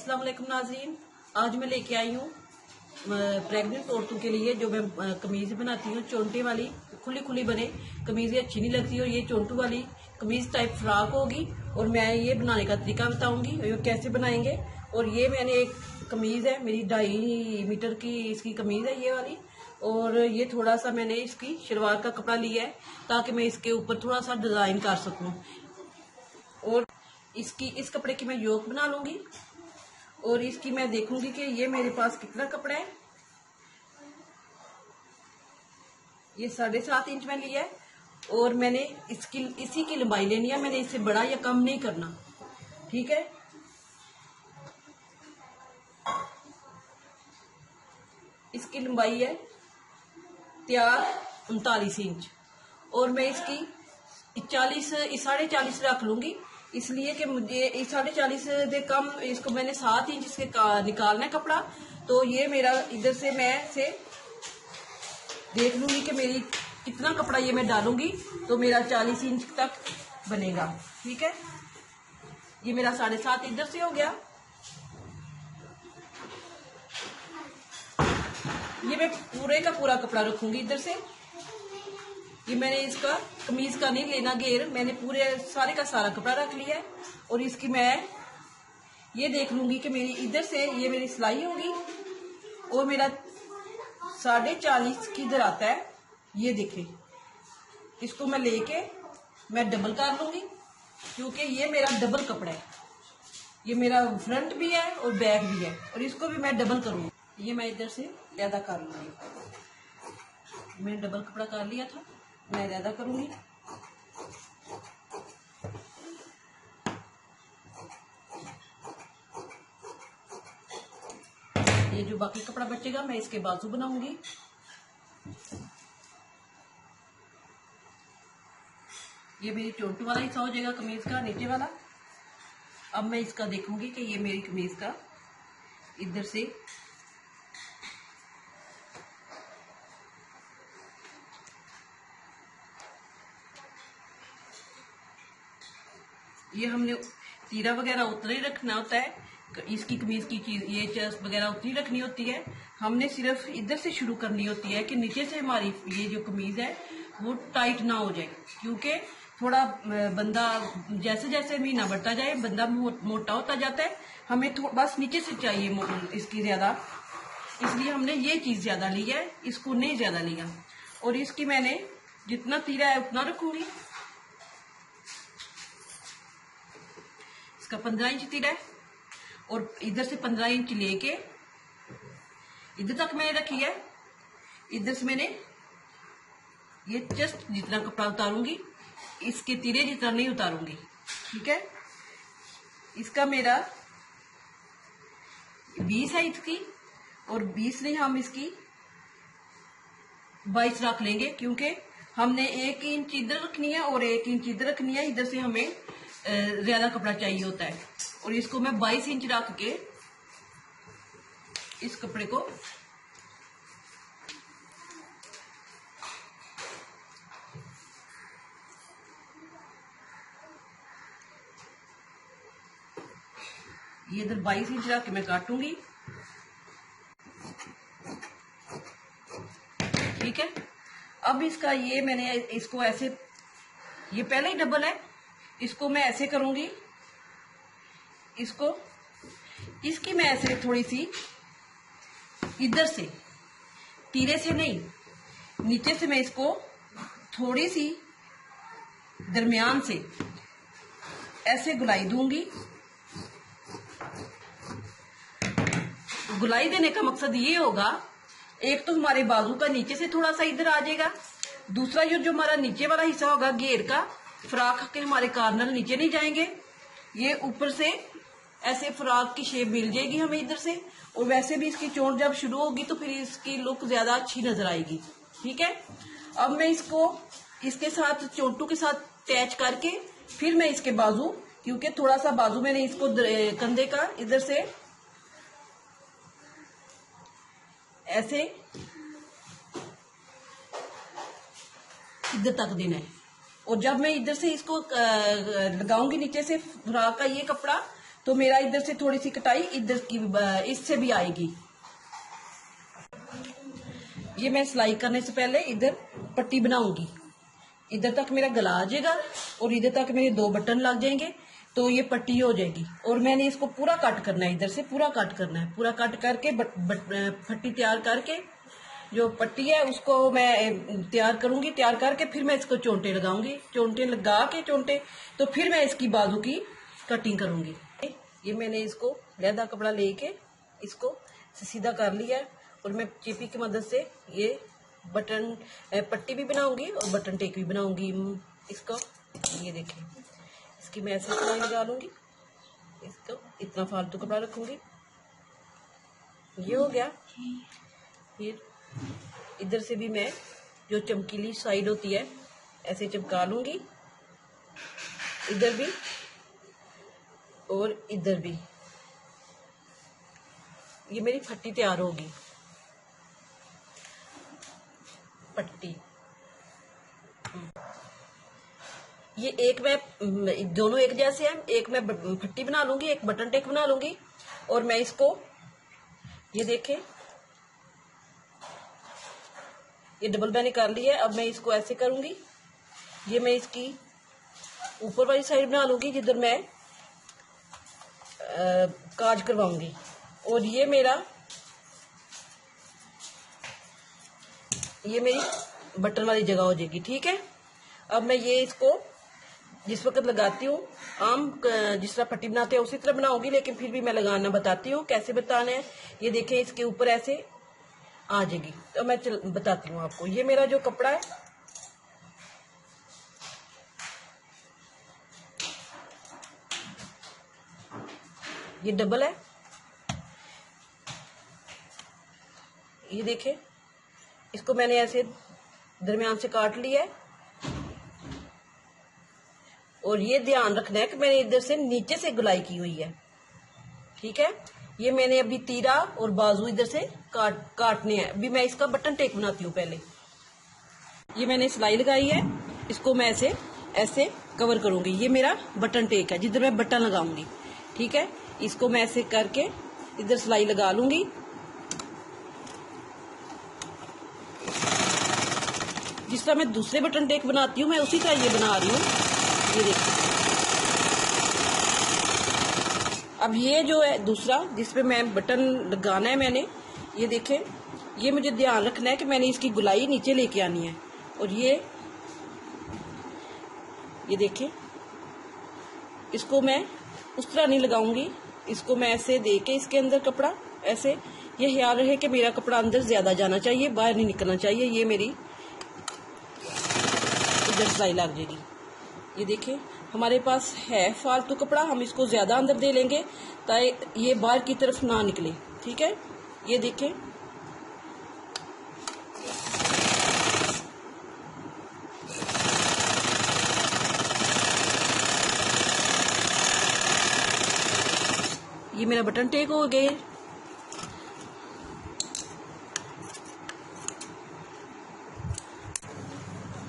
अस्सलाम वालेकुम नाज़रीन। आज मैं लेके आई हूँ प्रेग्नेंट औरतों के लिए जो मैं कमीज बनाती हूँ, चोंटे वाली खुली खुली बने। कमीजें अच्छी नहीं लगती और ये चोंटू वाली कमीज टाइप फ्रॉक होगी और मैं ये बनाने का तरीका बताऊंगी कैसे बनाएंगे। और ये मैंने एक कमीज है, मेरी 2.5 मीटर की इसकी कमीज है ये वाली। और ये थोड़ा सा मैंने इसकी शलवार का कपड़ा लिया है ताकि मैं इसके ऊपर थोड़ा सा डिजाइन कर सकूं। और इस कपड़े की मैं योक बना लूंगी और इसकी मैं देखूंगी कि ये मेरे पास कितना कपड़ा है। ये 7.5 इंच में लिया है और मैंने इसी की लंबाई लेनी है। मैंने इससे बड़ा या कम नहीं करना, ठीक है। इसकी लंबाई है तैयार 39 इंच और मैं इसकी 40 रख लूंगी, इसलिए कि मुझे 40 से कम इसको मैंने 7 इंच इसके निकालना है कपड़ा। तो ये मेरा इधर से मैं से देख लूंगी कि मेरी कितना कपड़ा ये मैं डालूंगी तो मेरा 40 इंच तक बनेगा, ठीक है। ये मेरा 7.5 इधर से हो गया। ये मैं पूरे का पूरा कपड़ा रखूंगी इधर से। ये मैंने इसका कमीज का नहीं लेना घेर, मैंने पूरे सारे का सारा कपड़ा रख लिया है। और इसकी मैं ये देख लूंगी कि मेरी इधर से ये मेरी सिलाई होगी और मेरा 40.5 किधर आता है ये देखें। इसको मैं लेके मैं डबल कर लूंगी क्योंकि ये मेरा डबल कपड़ा है। ये मेरा फ्रंट भी है और बैक भी है और इसको भी मैं डबल करूंगी। ये मैं इधर से ज्यादा कर लूंगी। मैंने डबल कपड़ा कर लिया था, मैं ज्यादा करूंगी। ये जो बाकी कपड़ा बचेगा मैं इसके बाजू बनाऊंगी। ये मेरी चोंटू वाला हिस्सा हो जाएगा कमीज का, नीचे वाला। अब मैं इसका देखूंगी कि ये मेरी कमीज का इधर से ये हमने तीरा वगैरह उतना ही रखना होता है। इसकी कमीज की चीज ये चेस्ट वगैरह उतनी रखनी होती है। हमने सिर्फ इधर से शुरू करनी होती है कि नीचे से हमारी ये जो कमीज है वो टाइट ना हो जाए, क्योंकि थोड़ा बंदा जैसे जैसे महीना बढ़ता जाए बंदा मोटा होता जाता है। हमें बस नीचे से चाहिए इसकी ज्यादा, इसलिए हमने ये चीज ज्यादा ली है, इसको नहीं ज्यादा लिया। और इसकी मैंने जितना तीरा है उतना रखूंगी। इसका 15 इंच तीरा है और इधर से 15 इंच लेके इधर तक मैंने रखी है। इधर से मैंने ये जस्ट जितना कपड़ा उतारूंगी इसके तीरे जितना नहीं उतारूंगी, ठीक है। इसका मेरा 20 है इसकी और 20 नहीं, हम इसकी 22 रख लेंगे क्योंकि हमने 1 इंच इधर रखनी है और 1 इंच इधर रखनी है। इधर से हमें ज्यादा कपड़ा चाहिए होता है और इसको मैं 22 इंच रख के इस कपड़े को ये इधर 22 इंच रख के मैं काटूंगी, ठीक है। अब इसका ये मैंने इसको ऐसे, ये पहले ही डबल है, इसको मैं ऐसे करूंगी। इसकी मैं ऐसे थोड़ी सी इधर से तीरे से नहीं, नीचे से मैं इसको थोड़ी सी दरमियान से ऐसे गुलाई दूंगी। गुलाई देने का मकसद ये होगा, एक तो हमारे बाजू का नीचे से थोड़ा सा इधर आ जाएगा, दूसरा जो हमारा नीचे वाला हिस्सा होगा घेर का फ्रॉक के हमारे कॉर्नर नीचे नहीं जाएंगे। ये ऊपर से ऐसे फ्रॉक की शेप मिल जाएगी हमें इधर से। और वैसे भी इसकी चोट जब शुरू होगी तो फिर इसकी लुक ज्यादा अच्छी नजर आएगी, ठीक है। अब मैं इसको इसके साथ चोटू के साथ अटैच करके फिर मैं इसके बाजू, क्योंकि थोड़ा सा बाजू मैंने इसको कंधे का इधर से ऐसे इधर तक देना है। और जब मैं इधर से इसको लगाऊंगी नीचे से फ्रॉक का ये कपड़ा, तो मेरा इधर से थोड़ी सी कटाई इधर की इससे भी आएगी। ये मैं सिलाई करने से पहले इधर पट्टी बनाऊंगी। इधर तक मेरा गला आ जाएगा और इधर तक मेरे 2 बटन लग जाएंगे, तो ये पट्टी हो जाएगी। और मैंने इसको पूरा कट करना है, इधर से पूरा कट करना है। पूरा कट करके पट्टी तैयार करके जो पट्टी है उसको मैं तैयार करूंगी। तैयार करके फिर मैं इसको चोंटे लगाऊंगी। चोंटे लगा के तो फिर मैं इसकी बाजू की कटिंग करूंगी। ये मैंने इसको लहदा कपड़ा लेके इसको सीधा कर लिया है और मैं चीपी की मदद से ये बटन पट्टी भी बनाऊंगी और बटन टेक भी बनाऊंगी इसको। ये देखिए, इसकी मैं ऐसे सिलाई लगा लूंगी। इसको इतना फालतू कपड़ा रखूंगी। ये हो गया। फिर इधर से भी मैं जो चमकीली साइड होती है ऐसे चिपका लूंगी, इधर भी और इधर भी। ये मेरी फट्टी तैयार होगी। पट्टी ये एक मैं दोनों एक जैसे हैं। एक मैं फट्टी बना लूंगी, एक बटन टेक बना लूंगी और मैं इसको ये देखें, ये डबल मैंने कर लिया है। अब मैं इसको ऐसे करूंगी। ये मैं इसकी ऊपर वाली साइड बना लूंगी जिधर मैं काज करवाऊंगी और ये मेरी बटन वाली जगह हो जाएगी। ठीक है। अब मैं ये इसको जिस वक्त लगाती हूँ आम जिस तरह पट्टी बनाते हैं उसी तरह बनाऊंगी, लेकिन फिर भी मैं लगाना बताती हूँ कैसे बताना है। ये देखें, इसके ऊपर ऐसे आ जाएगी। तो मैं बताती हूँ आपको। ये मेरा जो कपड़ा है ये डबल है। ये देखें, इसको मैंने ऐसे दरमियान से काट लिया है और ये ध्यान रखना है कि मैंने इधर से नीचे से गुलाई की हुई है। ठीक है। ये मैंने अभी तीरा और बाजू इधर से काटने हैं। अभी मैं इसका बटन टेक बनाती हूँ। पहले ये मैंने सिलाई लगाई है, इसको मैं ऐसे कवर करूंगी। ये मेरा बटन टेक है जिधर मैं बटन लगाऊंगी। ठीक है। इसको मैं ऐसे करके इधर सिलाई लगा लूंगी। जिस तरह मैं दूसरे बटन टेक बनाती हूँ मैं उसी तरह ये बना रही हूँ। ये देखिए, अब ये जो है दूसरा जिसपे मैं बटन लगाना है मैंने, ये देखें, ये मुझे ध्यान रखना है कि मैंने इसकी गुलाई नीचे लेके आनी है। और ये देखें, इसको मैं उस तरह नहीं लगाऊंगी। इसको मैं ऐसे दे के इसके अंदर कपड़ा ऐसे, ये ख्याल रहे कि मेरा कपड़ा अंदर ज्यादा जाना चाहिए, बाहर नहीं निकलना चाहिए। ये मेरी इधर सिलाई लग जाएगी। ये देखिए, हमारे पास है फालतू कपड़ा, हम इसको ज्यादा अंदर दे लेंगे ताकि ये बाहर की तरफ ना निकले। ठीक है। ये देखें, ये मेरा बटन टेक हो गए।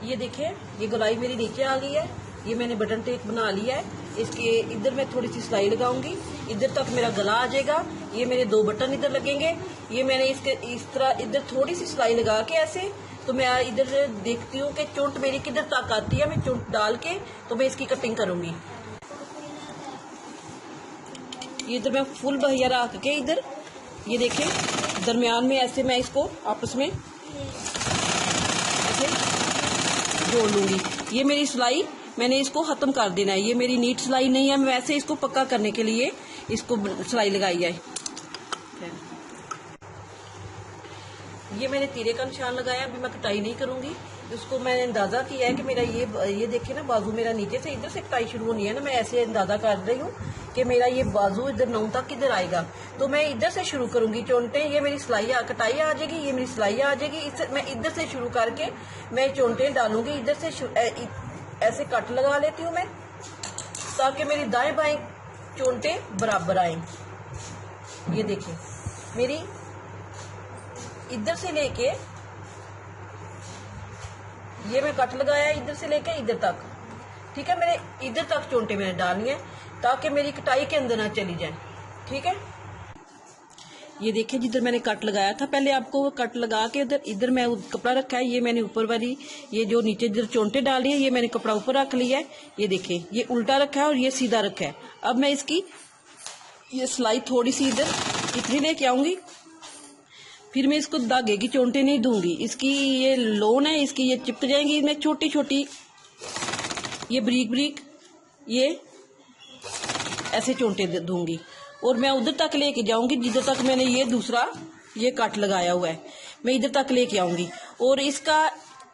ये देखिए, ये गुलाई मेरी नीचे आ गई है। ये मैंने बटन टेक बना लिया है। इसके इधर मैं थोड़ी सी सिलाई लगाऊंगी, इधर तक मेरा गला आ जाएगा। ये मेरे 2 बटन इधर लगेंगे। ये मैंने इसके इस तरह इधर थोड़ी सी सिलाई लगा के ऐसे, तो मैं इधर देखती हूँ कि चुंट मेरी किधर तक आती है। मैं चुंट डाल के तो मैं इसकी कटिंग करूंगी। ये इधर मैं फुल बहिया रख के इधर, ये देखें, दरमियान में ऐसे मैं इसको आपस में ऐसे जोड़ लूंगी। ये मेरी सिलाई मैंने इसको खत्म कर देना है। ये मेरी नीट सिलाई नहीं है, मैं वैसे इसको पक्का करने के लिए इसको सिलाई लगाई है। ये मैंने तीरे का निशान लगाया। अभी मैं कटाई नहीं करूंगी। उसको मैंने अंदाजा किया है कि मेरा ये देखिए ना, बाजू मेरा नीचे से इधर से कटाई शुरू होनी है ना। मैं ऐसे अंदाजा कर रही हूँ कि मेरा ये बाजू इधर 9 तक इधर आएगा, तो मैं इधर से शुरू करूंगी चोंटे। ये मेरी सिलाई कटाई आ जाएगी, ये मेरी सिलाई आ जाएगी। इससे मैं इधर से शुरू करके मैं चोंटे डालूंगी। इधर से ऐसे कट लगा लेती हूँ मैं, ताकि मेरी दाएं बाएं चोंटे बराबर आए। ये देखिए, मेरी इधर से लेके ये मैं कट लगाया इधर से लेके इधर तक। ठीक है। मेरे इधर तक चोंटे मैंने डालनी है ताकि मेरी कटाई के अंदर ना चली जाए। ठीक है, ये देखिए जिधर मैंने कट लगाया था, पहले आपको वो कट लगा के इधर मैं कपड़ा रखा है, ये मैंने ऊपर वाली ये जो नीचे जिधर चोंटे डाली है ये मैंने कपड़ा ऊपर रख लिया है। ये देखिए ये उल्टा रखा है और ये सीधा रखा है। अब मैं इसकी ये सिलाई थोड़ी सी इधर इतनी लेके आऊंगी, फिर मैं इसको धागे की चोंटे नहीं दूंगी, इसकी ये लोन है इसकी ये चिपक जाएंगी। मैं छोटी छोटी ये ब्रीक ब्रीक ये ऐसे चोंटे दूंगी और मैं उधर तक लेके जाऊंगी जिधर तक मैंने ये दूसरा ये कट लगाया हुआ है, मैं इधर तक लेके आऊंगी। और इसका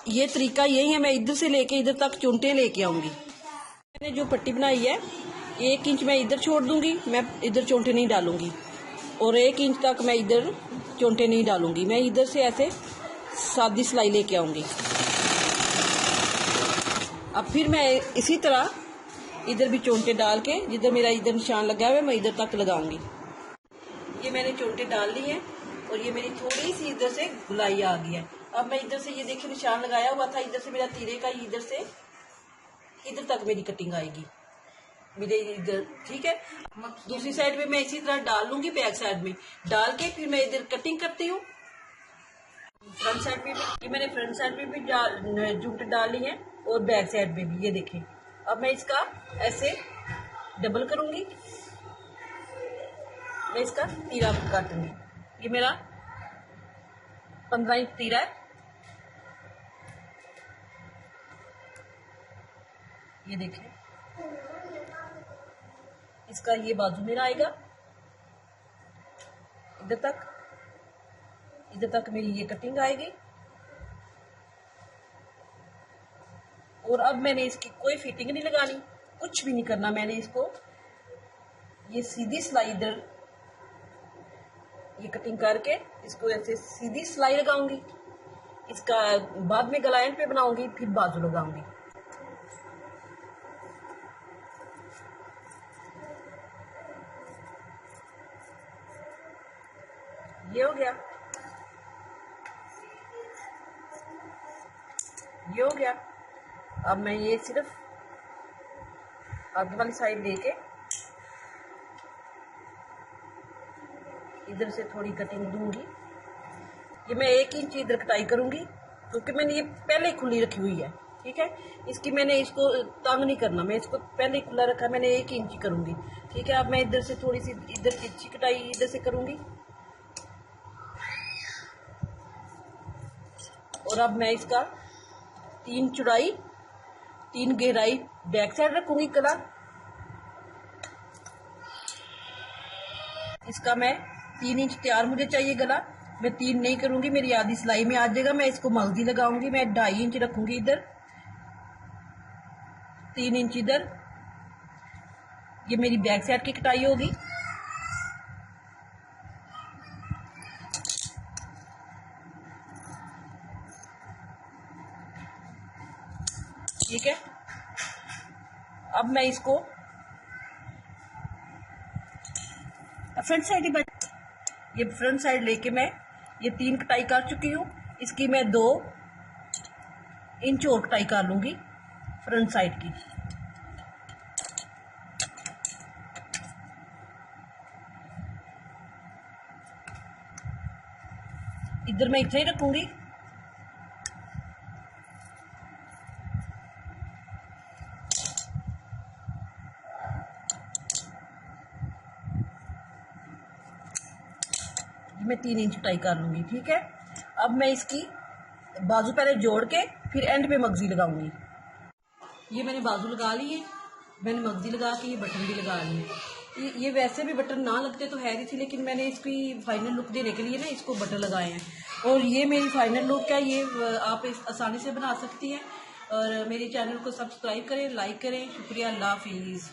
ये तरीका यही है, मैं इधर से लेके इधर तक चोंटे लेके आऊंगी। मैंने जो पट्टी बनाई है 1 इंच मैं इधर छोड़ दूंगी, मैं इधर चोंटे नहीं डालूंगी, और 1 इंच तक मैं इधर चोंटे नहीं डालूंगी। मैं इधर से ऐसे सादी सिलाई लेके आऊंगी। अब फिर मैं इसी तरह इधर भी चोंटे डाल के जिधर मेरा इधर निशान लगा हुआ है मैं इधर तक लगाऊंगी। ये मैंने चोंटे डाल ली हैं और ये मेरी थोड़ी सी इधर से गुलाई आ गई है। अब मैं इधर से ये देखिए निशान लगाया हुआ था, इधर से मेरा तीरे का इधर से इधर तक मेरी कटिंग आएगी मेरे इधर। ठीक है, दूसरी साइड में मैं इसी तरह डाल लूंगी, बैक साइड में डाल के फिर मैं इधर कटिंग करती हूँ। फ्रंट साइड पे भी ये मैंने फ्रंट साइड पे भी जूट डाली है और बैक साइड पे भी। ये देखिए अब मैं इसका ऐसे डबल करूंगी, मैं इसका तीरा काटूंगी। ये मेरा 15 इंच तीरा है। ये देखिए इसका ये बाजू मेरा आएगा इधर तक मेरी ये कटिंग आएगी। और अब मैंने इसकी कोई फिटिंग नहीं लगानी, कुछ भी नहीं करना। मैंने इसको ये सीधी सिलाई इधर ये कटिंग करके इसको ऐसे सीधी सिलाई लगाऊंगी, इसका बाद में गला एंड पे बनाऊंगी, फिर बाजू लगाऊंगी। ये हो गया, ये हो गया। अब मैं ये सिर्फ आगे वाली साइड लेके इधर से थोड़ी कटिंग दूंगी। ये मैं 1 इंच इधर कटाई करूंगी क्योंकि मैंने ये पहले ही खुली रखी हुई है। ठीक है, इसकी मैंने इसको तंग नहीं करना, मैं इसको पहले ही खुला रखा, मैंने 1 इंच करूंगी। ठीक है, अब मैं इधर से थोड़ी सी इधर तिरछी कटाई इधर से करूंगी और अब मैं इसका 3 चौड़ाई 3 गहराई बैक साइड रखूंगी गला। इसका मैं 3 इंच तैयार मुझे चाहिए गला, मैं 3 नहीं करूंगी, मेरी आधी सिलाई में आ जाएगा। मैं इसको मगजी लगाऊंगी, मैं 2.5 इंच रखूंगी इधर, 3 इंच इधर। ये मेरी बैक साइड की कटाई होगी। ठीक है, अब मैं इसको फ्रंट साइड ये फ्रंट साइड लेके मैं ये 3 कटाई कर चुकी हूँ, इसकी मैं 2 इंच और कटाई कर लूंगी फ्रंट साइड की। इधर मैं इतना ही रखूंगी। मैं 3 इंच कटाई कर लूंगी। ठीक है, अब मैं इसकी बाजू पहले जोड़ के फिर एंड पे मगजी लगाऊंगी। ये मैंने बाजू लगा ली है, मैंने मगजी लगा के ये बटन भी लगा लिए। ये वैसे भी बटन ना लगते तो है ही थी, लेकिन मैंने इसकी फाइनल लुक देने के लिए ना इसको बटन लगाए हैं। और ये मेरी फाइनल लुक है, ये आप आसानी से बना सकती हैं। और मेरे चैनल को सब्सक्राइब करें, लाइक करें। शुक्रिया, अल्लाह हाफिज़।